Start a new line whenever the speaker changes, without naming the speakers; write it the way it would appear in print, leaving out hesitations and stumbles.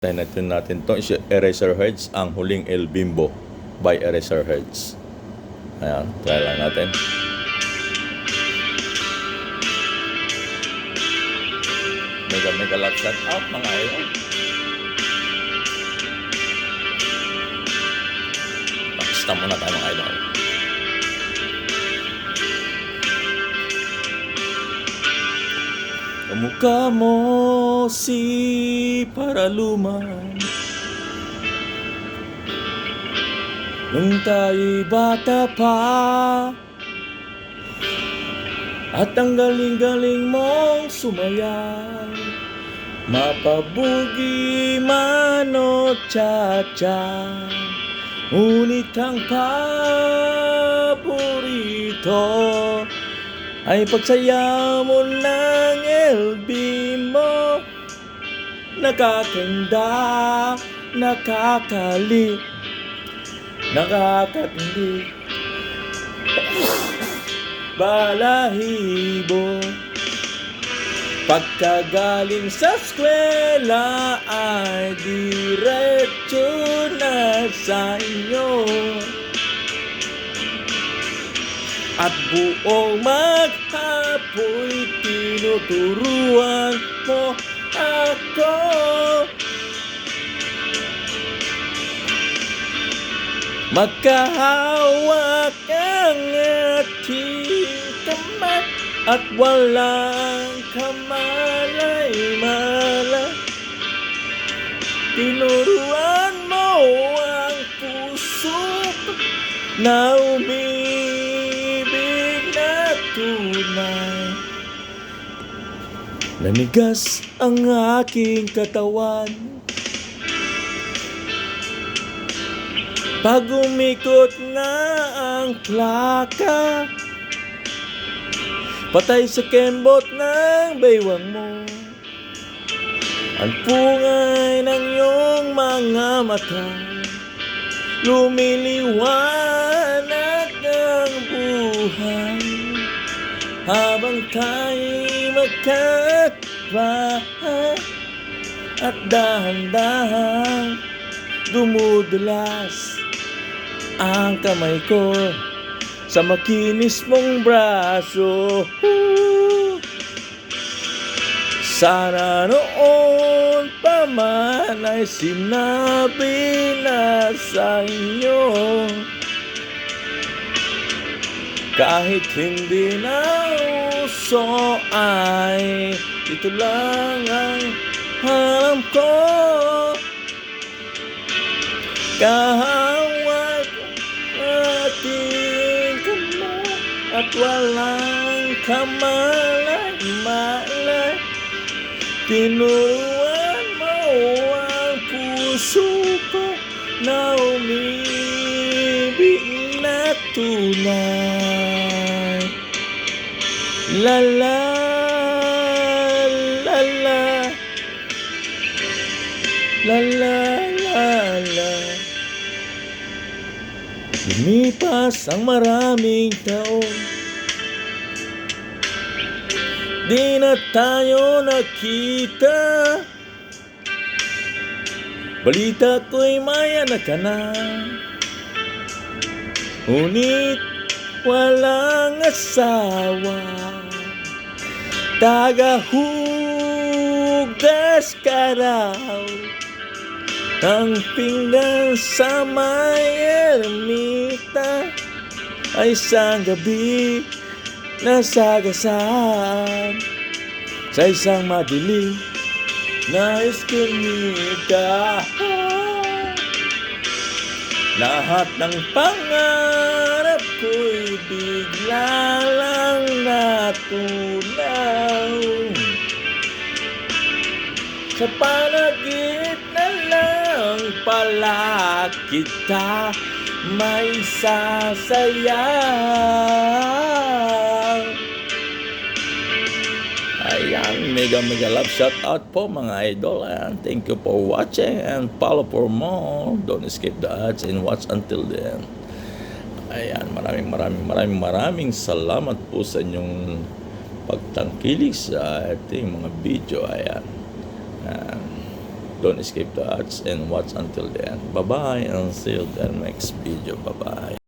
Natin to Eraserheads, ang huling El Bimbo by Eraserheads. Ayan, try lang natin. Mega love shout out mga idol. Pakista muna tayo mga idol. Kamukha mo si Paraluman nung tayo'y bata pa, at ang galing-galing mong sumayaw, mapabugi man o cha-cha. Ngunit ang paborito ay pagsayaw mo ng El Bimbo. Nakakanda, nakakali, nakakatindi, balahibo. Pagkagaling sa eskwela ay diretso na sa inyo, at buong maghapoy tinuturuan mo ako. Magkahawak ang ating kamay at walang kamalay-malay. Tinuruan mo ang puso na umibig na tunay. Nanigas ang aking katawan pag umikot na ang plaka, patay sa kembot ng baywang mo ang pungay ng iyong mga mata. Lumiliwanag ang buhay habang tayo'y magkakbahay, at dahan-dahan dumudulas ang kamay ko sa makinis mong braso. Sana noon pa man ay sinabi na sa inyo, kahit hindi na uso ay ito lang ang alam ko. Kahawak ating kamay at walang kamalay-malay. Tinuruan mo ang puso ko na umibig na tunay. La la la la la la la la. Lumipas ang maraming taon, di na tayo nakita. Balita ko'y may anak ka na, ngunit walang asawa. Tagahugas ka raw ang pinggan sa may ermita, ay isang gabi nasagasaan sa isang madilim na eskinita. Lahat ng pangarap ko'y bigla lang natunaw. Sa panaginip na lang pala kita may sasayaw. Ayan, mega love shout out po mga idol. And thank you for watching and follow for more. Don't skip the ads and watch until the end. Ayan, maraming salamat po sa inyong pagtangkilik sa ating mga video. Ayan. Don't skip the ads and watch until the end. Bye-bye and see you in the next video. Bye-bye.